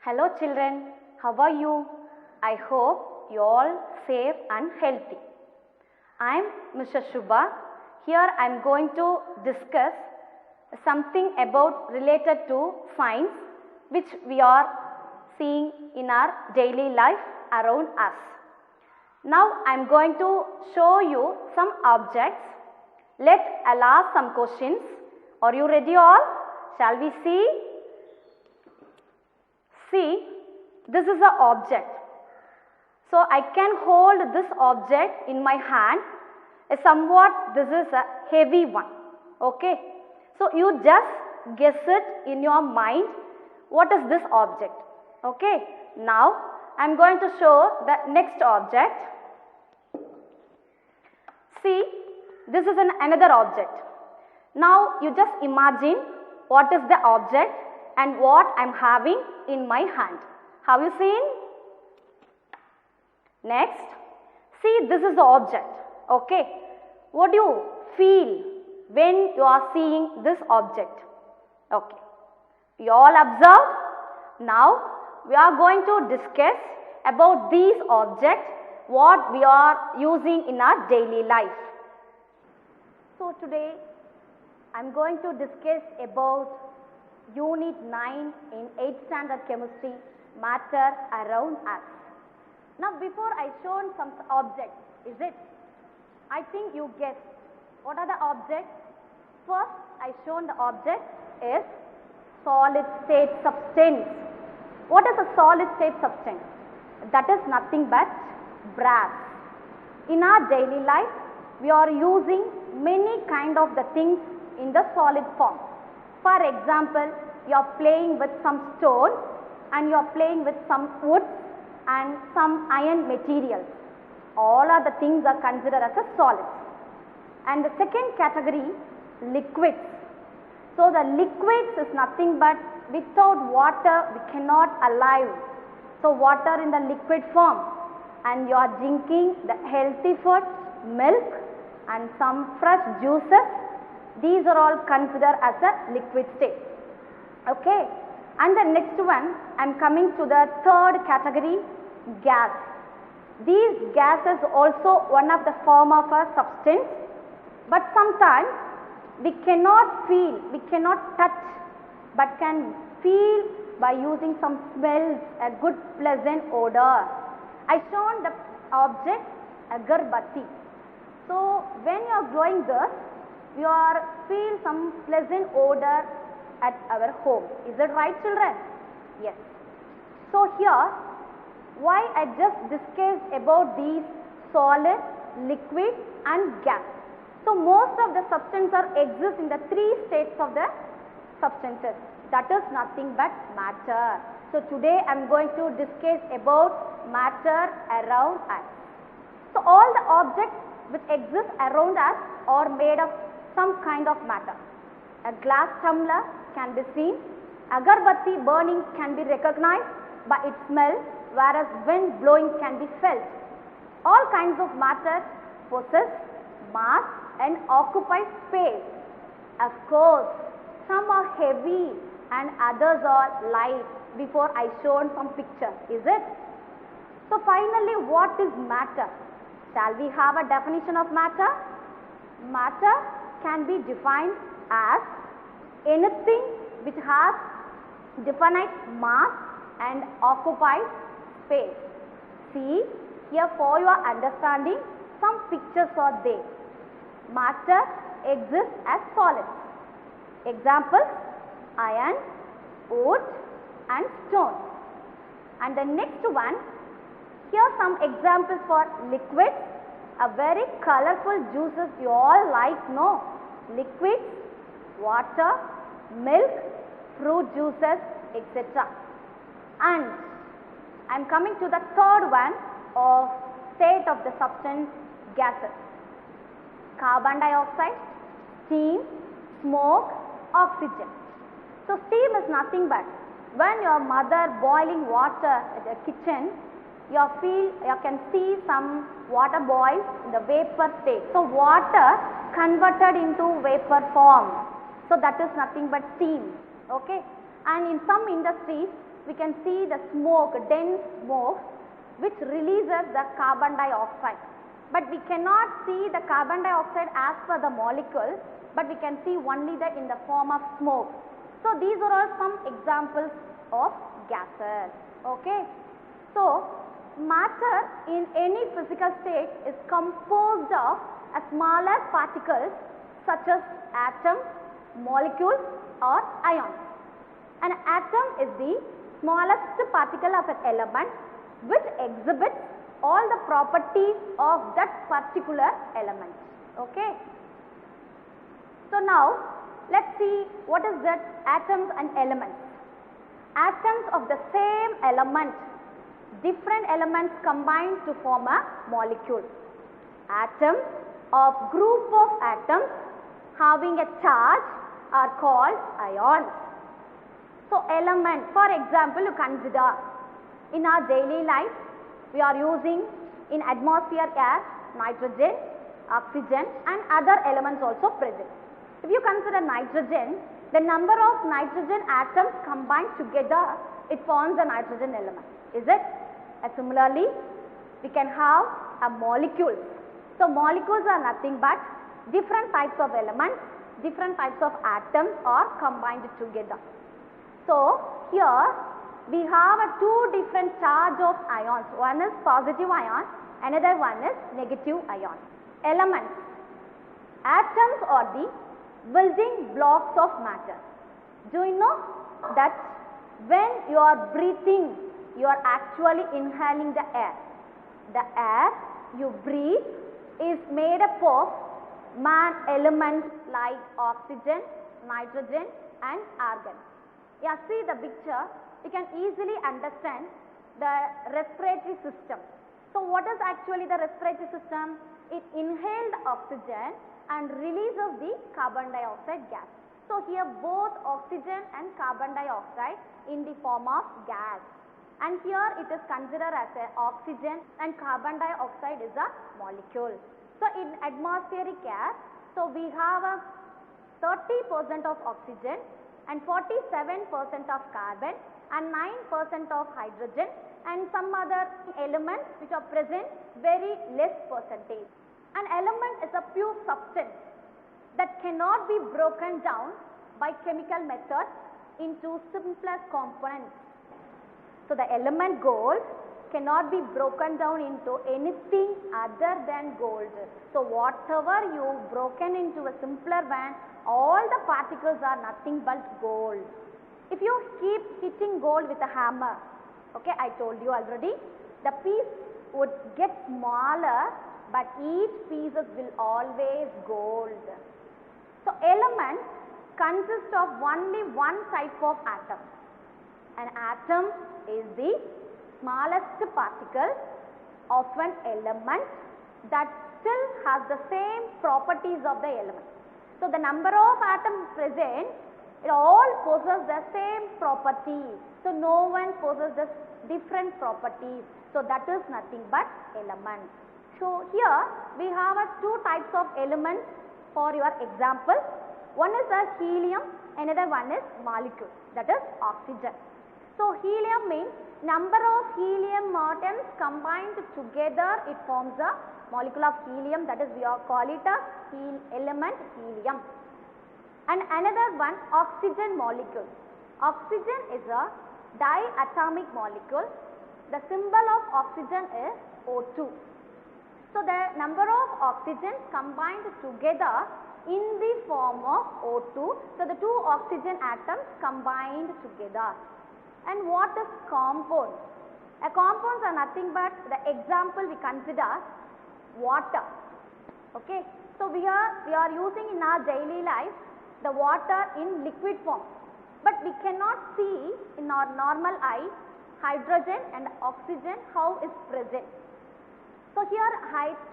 Hello children, how are you? I hope you all safe and healthy. I am Mr. Shubha. Here I am going to discuss something about related to science which we are seeing in our daily life around us. Now I am going to show you some objects. I'll ask some questions. Are you ready all? Shall we see? See, this is an object. So I can hold this object in my hand. This is a heavy one. Okay. So you just guess it in your mind. What is this object? Okay. Now I am going to show the next object. See, this is another object. Now you just imagine what is the object and what I am having in my hand. Have you seen? Next, see, this is the object. Okay. What do you feel when you are seeing this object? Okay. You all observed? Now we are going to discuss about these objects, what we are using in our daily life. So today I am going to discuss about Unit 9 in 8th standard chemistry, matter around us. Now before I shown some objects, is it? I think you guessed. What are the objects? First I shown the object is solid state substance. What is a solid state substance? That is nothing but brass. In our daily life we are using many kind of the things in the solid form. For example, you are playing with some stones and you are playing with some wood and some iron materials. All of the things are considered as a solid. And the second category, liquids. So the liquids is nothing but without water we cannot alive. So water in the liquid form, and you are drinking the healthy food, milk and some fresh juices. These are all considered as a liquid state. Okay. And the next one, I am coming to the third category, gas. These gases also one of the form of a substance, but sometimes we cannot feel, we cannot touch, but can feel by using some smells, a good pleasant odor. I shown the object agarbatti. So when you are blowing this, you are feel some pleasant odor at our home. Is it right, children? Yes. So here, why I just discussed about these solid, liquid and gas. So most of the substances are exist in the three states of the substances. That is nothing but matter. So today I am going to discuss about matter around us. So all the objects which exist around us are made of some kind of matter. A glass tumbler can be seen. Agarbatti burning can be recognized by its smell, whereas wind blowing can be felt. All kinds of matter possess mass and occupy space. Of course, some are heavy and others are light. Before I shown some picture, is it? So finally, what is matter? Shall we have a definition of matter? Matter can be defined as anything which has definite mass and occupies space. See, here for your understanding, some pictures are there. Matter exists as solids. Examples, iron, wood and stone. And the next one, here some examples for liquids. A very colorful juices you all like, no? Liquids, water, milk, fruit juices, etc. And I am coming to the third one of state of the substance, gases. Carbon dioxide, steam, smoke, oxygen. So steam is nothing but when your mother boiling water at the kitchen, you can see some water boils in the vapor state. So water converted into vapor form. So that is nothing but steam. Okay. And in some industries we can see the smoke, dense smoke, which releases the carbon dioxide. But we cannot see the carbon dioxide as per the molecule, but we can see only that in the form of smoke. So these are all some examples of gases. Okay. So matter in any physical state is composed of a smaller particles such as atoms, molecules or ions. An atom is the smallest particle of an element which exhibits all the properties of that particular element. Okay. So now let us see what is that atoms and elements. Atoms of the same element, different elements combine to form a molecule. Atoms of group of atoms having a charge are called ions. So element, for example, you consider in our daily life we are using in atmosphere air nitrogen, oxygen and other elements also present. If you consider nitrogen, the number of nitrogen atoms combined together, it forms a nitrogen element. Is it? Similarly, we can have a molecule. So molecules are nothing but different types of elements, different types of atoms are combined together. So here we have a two different charge of ions. One is positive ion, another one is negative ion. Elements. Atoms are the building blocks of matter. Do you know that when you are breathing, you are actually inhaling the air. The air you breathe is made up of elements like oxygen, nitrogen and argon. Yeah, see the picture, you can easily understand the respiratory system. So what is actually the respiratory system? It inhaled oxygen and releases the carbon dioxide gas. So here both oxygen and carbon dioxide in the form of gas. And here it is considered as a oxygen and carbon dioxide is a molecule. So in atmospheric air, so we have a 30% of oxygen and 47% of carbon and 9% of hydrogen and some other elements which are present very less percentage. An element is a pure substance that cannot be broken down by chemical methods into simpler components. So the element gold cannot be broken down into anything other than gold. So whatever you broken into a simpler one, all the particles are nothing but gold. If you keep hitting gold with a hammer, okay, I told you already, the piece would get smaller, but each pieces will always gold. So elements consist of only one type of atom. An atom is the smallest particle of an element that still has the same properties of the element. So the number of atoms present, it all possess the same property. So no one possesses different properties. So that is nothing but elements. So here we have two types of elements for your example. One is a helium, another one is molecule, that is oxygen. So helium means number of helium atoms combined together, it forms a molecule of helium, that is we call it a element helium. And another one, oxygen molecule. Oxygen is a diatomic molecule. The symbol of oxygen is O2. So the number of oxygens combined together in the form of O2. So the two oxygen atoms combined together. And what is compound? Compounds are nothing but the example we consider water. Okay. So we are using in our daily life the water in liquid form. But we cannot see in our normal eye hydrogen and oxygen how is present. So here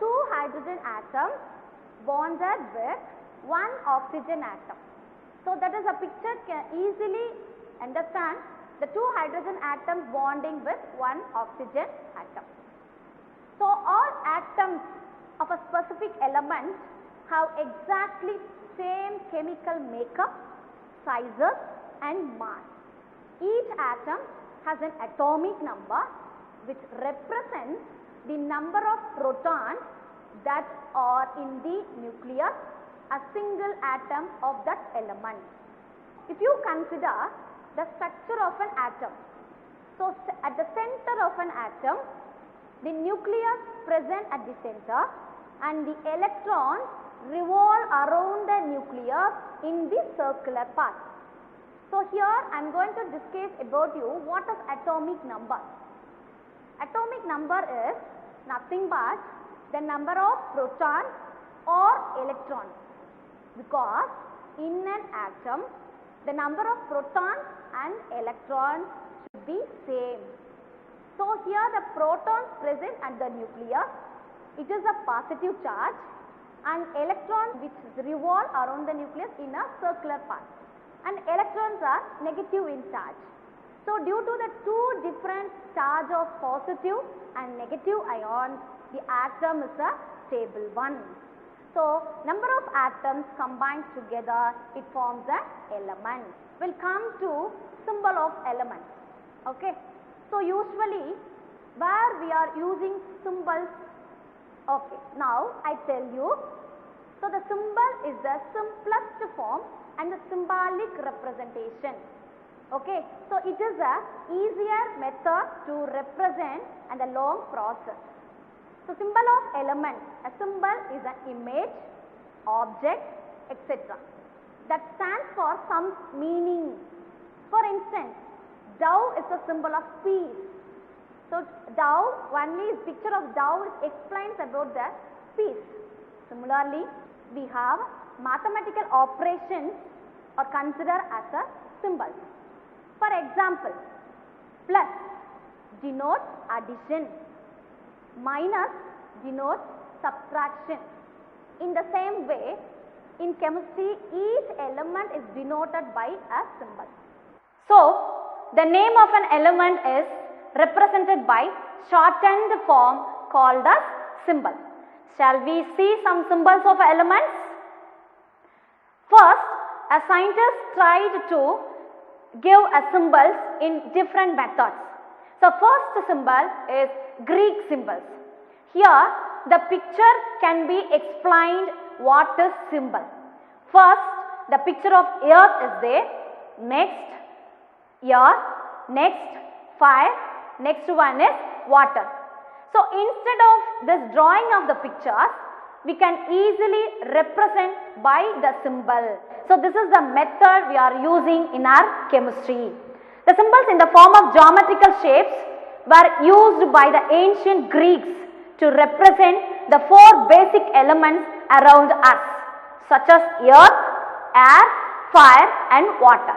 two hydrogen atoms bonded with one oxygen atom. So that is a picture can easily understand the two hydrogen atoms bonding with one oxygen atom. So all atoms of a specific element have exactly same chemical makeup, sizes and mass. Each atom has an atomic number which represents the number of protons that are in the nucleus, a single atom of that element. If you consider the structure of an atom, so at the center of an atom, the nucleus present at the center and the electrons revolve around the nucleus in the circular path. So here I am going to discuss about you what is atomic number. Atomic number is nothing but the number of protons or electrons, because in an atom the number of protons and electrons should be same. So here the protons present at the nucleus, it is a positive charge, and electrons which revolve around the nucleus in a circular path, and electrons are negative in charge. So due to the two different charge of positive and negative ions, the atom is a stable one. So number of atoms combined together, it forms an element. We'll come to symbol of elements. Okay. So usually where we are using symbols. Okay. Now I tell you. So the symbol is the simplest form and the symbolic representation. Okay. So it is a easier method to represent and a long process. So symbol of element, a symbol is an image, object, etc. that stands for some meaning. For instance, dove is a symbol of peace. So dove, only picture of dove explains about the peace. Similarly, we have mathematical operations are considered as a symbol. For example, plus denotes addition, minus denotes subtraction. In the same way, in chemistry, each element is denoted by a symbol. So, the name of an element is represented by shortened form called as symbol. Shall we see some symbols of elements? First, a scientist tried to give a symbols in different methods. So, first symbol is Greek symbols. Here, the picture can be explained what is symbol. First, the picture of earth is there. Next, earth. Next, fire. Next one is water. So, instead of this drawing of the pictures, we can easily represent by the symbol. So, this is the method we are using in our chemistry. The symbols in the form of geometrical shapes were used by the ancient Greeks to represent the four basic elements around us, such as earth, air, fire and water.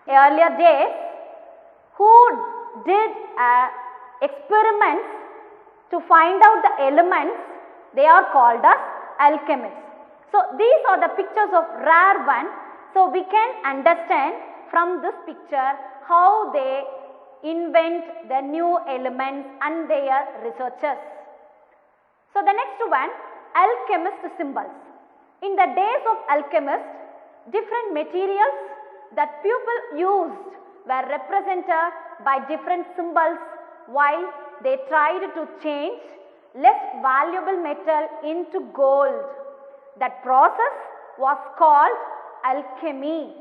Earlier days, who did experiments to find out the elements, they are called as alchemists. So, these are the pictures of rare one. So, we can understand from this picture how they invent the new elements and their researches. So, the next one, alchemist symbols. In the days of alchemists, different materials that people used were represented by different symbols while they tried to change less valuable metal into gold. That process was called alchemy,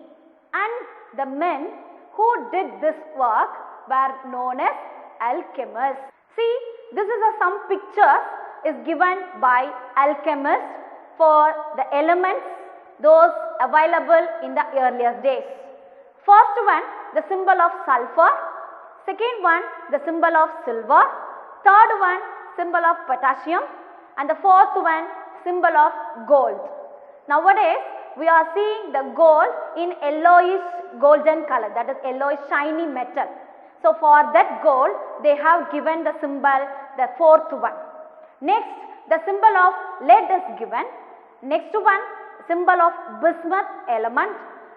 and the men who did this work were known as alchemists. See, this is some pictures is given by alchemists for the elements those available in the earliest days. First one, the symbol of sulfur. Second one, the symbol of silver. Third one, symbol of potassium. And the fourth one, symbol of gold. Nowadays, we are seeing the gold in yellowish golden color, that is yellowish shiny metal. So, for that gold, they have given the symbol, the fourth one. Next, the symbol of lead is given. Next one, symbol of bismuth element,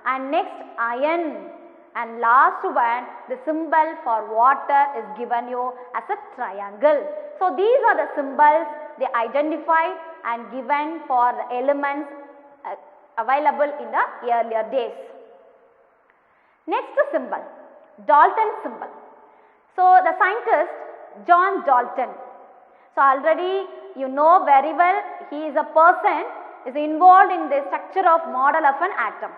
and next iron. And last one, the symbol for water is given you as a triangle. So, these are the symbols they identified and given for the elements available in the earlier days. Next symbol, Dalton symbol. So, the scientist John Dalton. So, already you know very well, he is a person is involved in the structure of model of an atom.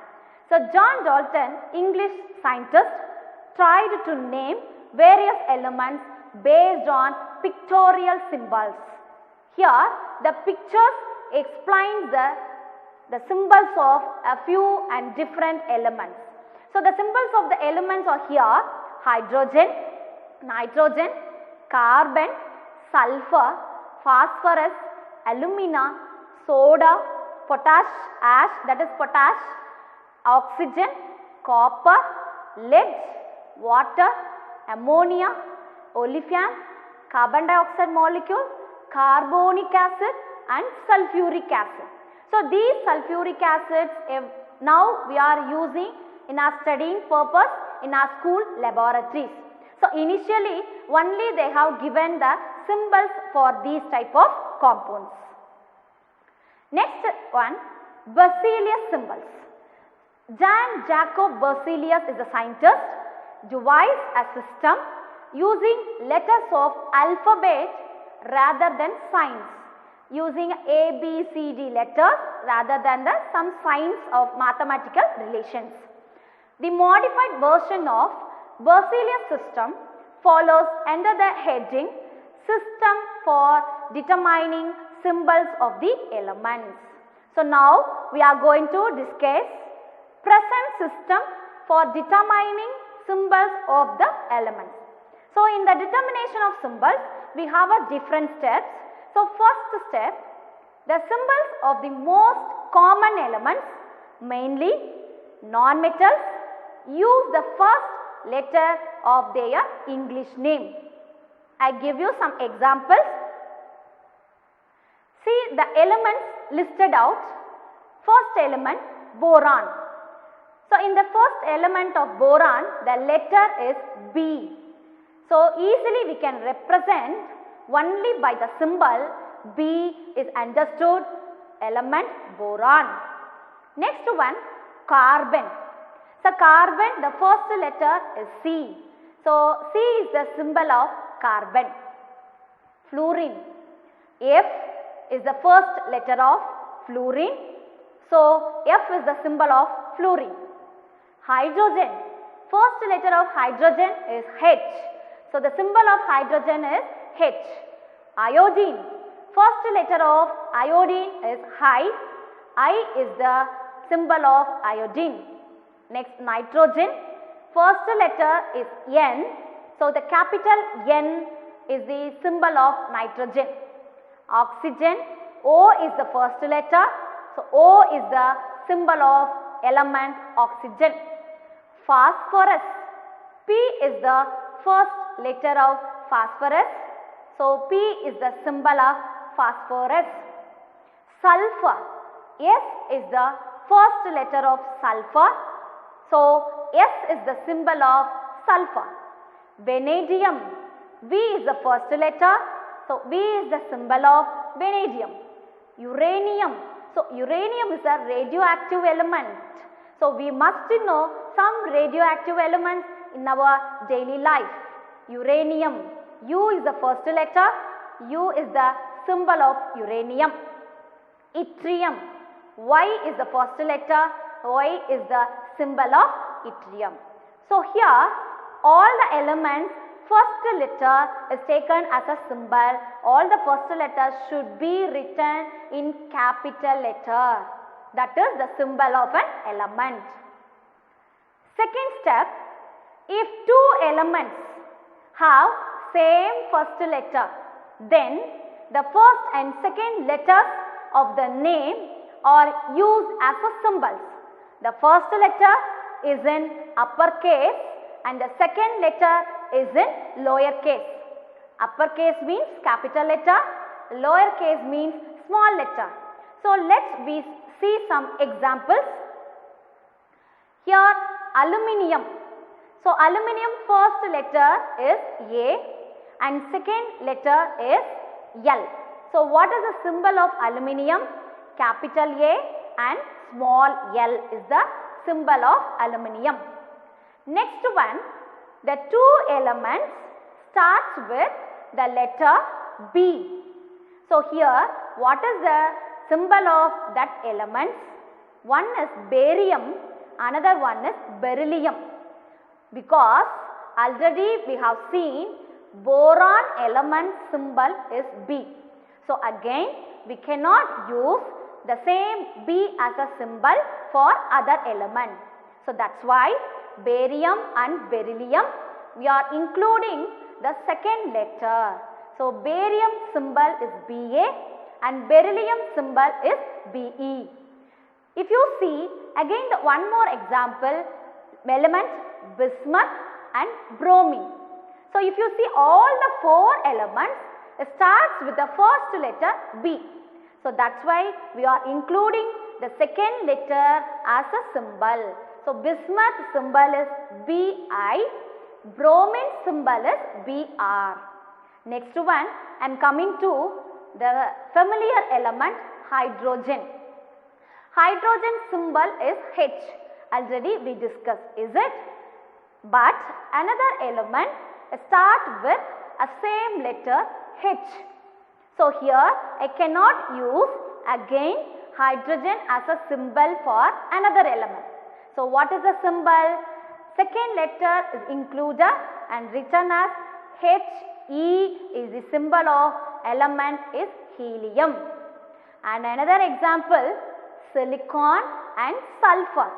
So, John Dalton, English scientist, tried to name various elements based on pictorial symbols. Here, the pictures explain the symbols of a few and different elements. So, the symbols of the elements are here: hydrogen, nitrogen, carbon, sulfur, phosphorus, alumina, soda, potash, ash, that is potash, oxygen, copper, lead, water, ammonia, olefiant, carbon dioxide molecule, carbonic acid and sulfuric acid. So, these sulfuric acids now we are using in our studying purpose in our school laboratories. So, initially only they have given the symbols for these type of compounds. Next one, Berzelius symbols. Jan Jacob Berzelius is a scientist, devised a system using letters of alphabet rather than signs, using A, B, C, D letters rather than some signs of mathematical relations. The modified version of Berzelius system follows under the heading System for Determining Symbols of the Elements. So, now we are going to discuss present system for determining symbols of the elements. So, in the determination of symbols, we have a different steps. So, first step, the symbols of the most common elements, mainly non-metals, use the first letter of their English name. I give you some examples. See the elements listed out. First element, boron. So, in the first element of boron, the letter is B. So, easily we can represent only by the symbol B is understood element boron. Next one, carbon. So, carbon, the first letter is C. So, C is the symbol of carbon. Fluorine, F is the first letter of fluorine. So, F is the symbol of fluorine. Hydrogen, first letter of hydrogen is H. So, the symbol of hydrogen is H. Iodine, first letter of iodine is I. I is the symbol of iodine. Next, nitrogen, first letter is N. So, the capital N is the symbol of nitrogen. Oxygen, O is the first letter. So, O is the symbol of element oxygen. Phosphorus, P is the first letter of phosphorus. So, P is the symbol of phosphorus. Sulfur, S is the first letter of sulfur. So, S is the symbol of sulfur. Vanadium, V is the first letter. So, V is the symbol of vanadium. Uranium, so uranium is a radioactive element. So, we must know some radioactive elements in our daily life. Uranium, U is the first letter, U is the symbol of uranium. Yttrium, Y is the first letter, Y is the symbol of yttrium. So, here all the elements first letter is taken as a symbol. All the first letters should be written in capital letter. That is the symbol of an element. Second step, if two elements have same first letter, then the first and second letters of the name are used as a symbols. The first letter is in uppercase and the second letter is in lowercase. Uppercase means capital letter, lowercase means small letter. So, let's see some examples. Here aluminium. So, aluminium first letter is A and second letter is L. So, what is the symbol of aluminium? Capital A and small l is the symbol of aluminium. Next one, The two elements starts with the letter B. So here what is the symbol of that elements? One is barium, another one is beryllium, because already we have seen boron element symbol is B. So again we cannot use the same B as a symbol for other element. So that's why barium and beryllium we are including the second letter. So barium symbol is Ba and beryllium symbol is Be. If you see again one more example, element bismuth and bromine. So if you see all the four elements starts with the first letter B. So that's why we are including the second letter as a symbol. So bismuth symbol is Bi, bromine symbol is Br. Next one I am coming to the familiar element hydrogen. Hydrogen symbol is H. Already we discussed, is it? But another element start with a same letter H. So here I cannot use again hydrogen as a symbol for another element. So what is the symbol? Second letter is included and written as He is the symbol of element is helium. And another example, silicon and sulfur.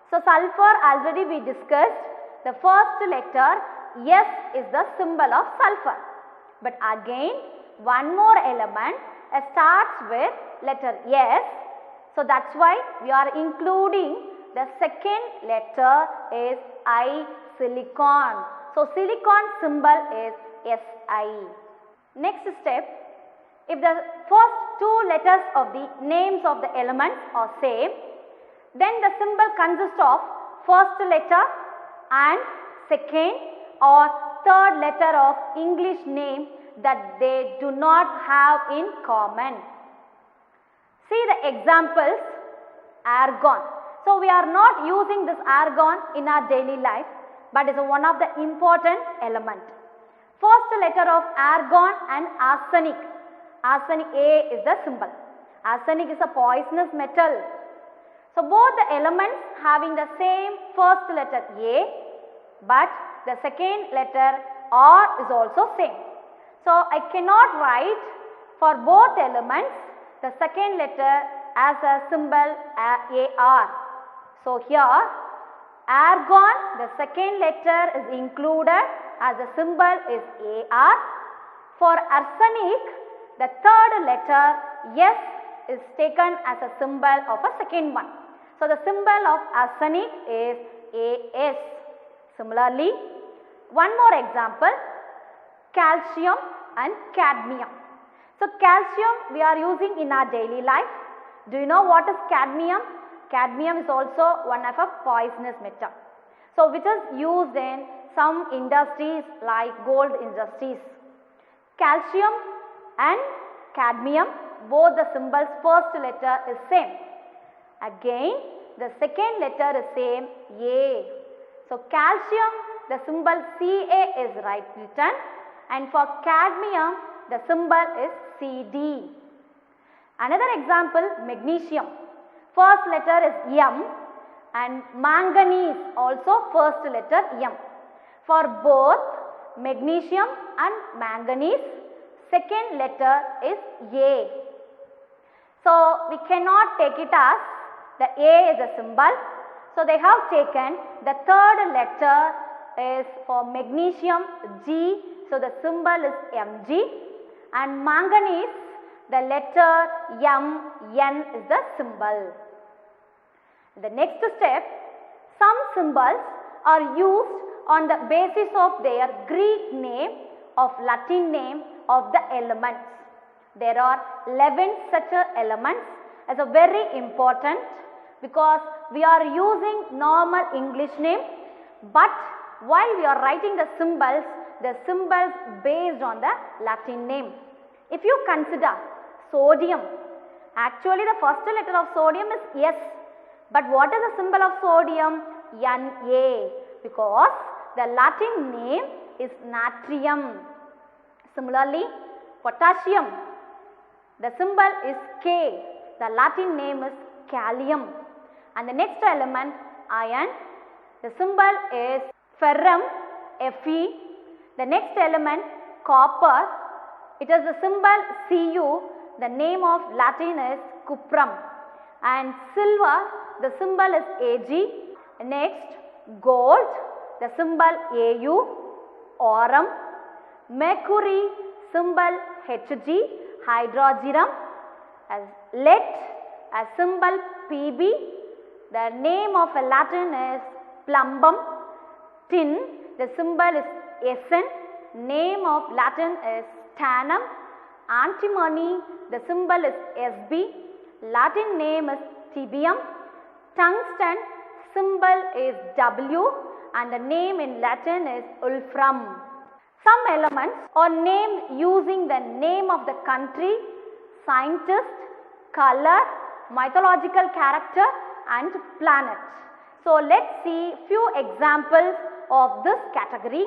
So sulfur already we discussed, the first letter S is the symbol of sulfur. But again one more element starts with letter S. So that's why we are including the second letter is I, silicon. So silicon symbol is Si. Next step, if the first two letters of the names of the elements are same, then the symbol consists of first letter and second or third letter of English name that they do not have in common. See the examples, argon. So we are not using this argon in our daily life, but is one of the important element. First letter of argon and arsenic. Arsenic A is the symbol. Arsenic is a poisonous metal. So both the elements having the same first letter A, but the second letter R is also same. So I cannot write for both elements the second letter as a symbol AR. So here argon, the second letter is included as a symbol is AR. For arsenic, the third letter S is taken as a symbol of a second one. So the symbol of arsenic is AS. Similarly, one more example, calcium and cadmium. So calcium we are using in our daily life. Do you know what is cadmium? Cadmium is also one of a poisonous metal. So which is used in some industries like gold industries. Calcium and cadmium, both the symbols first letter is same. Again the second letter is same, A. So calcium, the symbol Ca is right written, and for cadmium the symbol is Cd. Another example, magnesium. First letter is M and manganese also first letter M. For both magnesium and manganese, second letter is A. So we cannot take it as the A is a symbol. So they have taken the third letter is for magnesium G. So the symbol is Mg, and manganese the letter Mn is the symbol. The next step, some symbols are used on the basis of their Greek name of Latin name of the elements. There are 11 such elements as a very important, because we are using normal English name, but while we are writing the symbols based on the Latin name. If you consider sodium, actually the first letter of sodium is S, but what is the symbol of sodium? Na, because the Latin name is natrium. Similarly, potassium, the symbol is K. The Latin name is calcium. And the next element, iron, the symbol is ferrum, Fe. The next element, copper, it has the symbol Cu. The name of Latin is cuprum. And silver, the symbol is Ag. Next, gold, the symbol Au, aurum. Mercury, symbol Hg, hydrogenum. As lead, as symbol Pb. The name of a Latin is plumbum. Tin, the symbol is Sn. Name of Latin is stannum. Antimony, the symbol is Sb. Latin name is tibium. Tungsten, symbol is W, and the name in Latin is ulfram. Some elements are named using the name of the country, scientist, color, mythological character and planet. So let's see few examples of this category.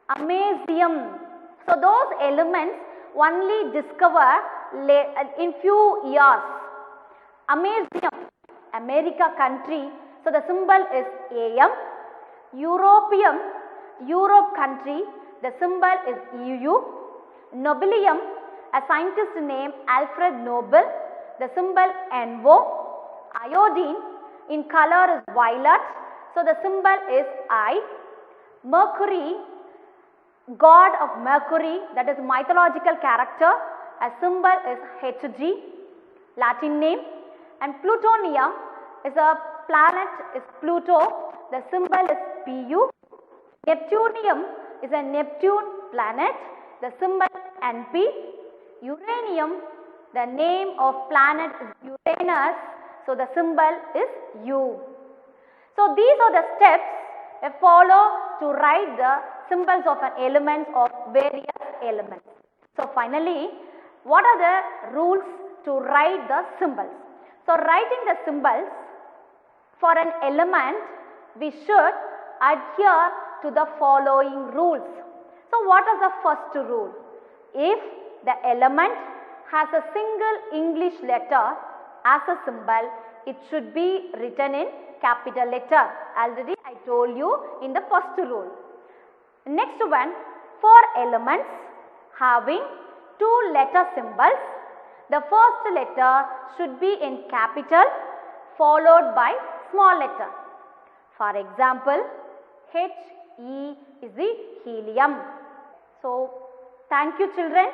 Amazium. So those elements only discovered in few years. Amazium, America country, so the symbol is Am. Europium, Europe country, the symbol is EU. Nobelium, a scientist named Alfred Nobel, the symbol NO. Iodine, in color is violet, so the symbol is I. Mercury, god of Mercury, that is mythological character, a symbol is Hg, Latin name. And plutonium is a planet, is Pluto, the symbol is Pu. Neptunium is a Neptune planet, the symbol Np. Uranium, the name of planet is Uranus, so the symbol is U. So these are the steps we follow to write the symbols of an element of various elements. So finally, what are the rules to write the symbols? So writing the symbols for an element, we should adhere to the following rules. So what is the first rule? If the element has a single English letter as a symbol, it should be written in capital letter. Already I told you in the first rule. Next one, for elements having two letter symbols, the first letter should be in capital followed by small letter. For example, He is the helium. So, thank you children.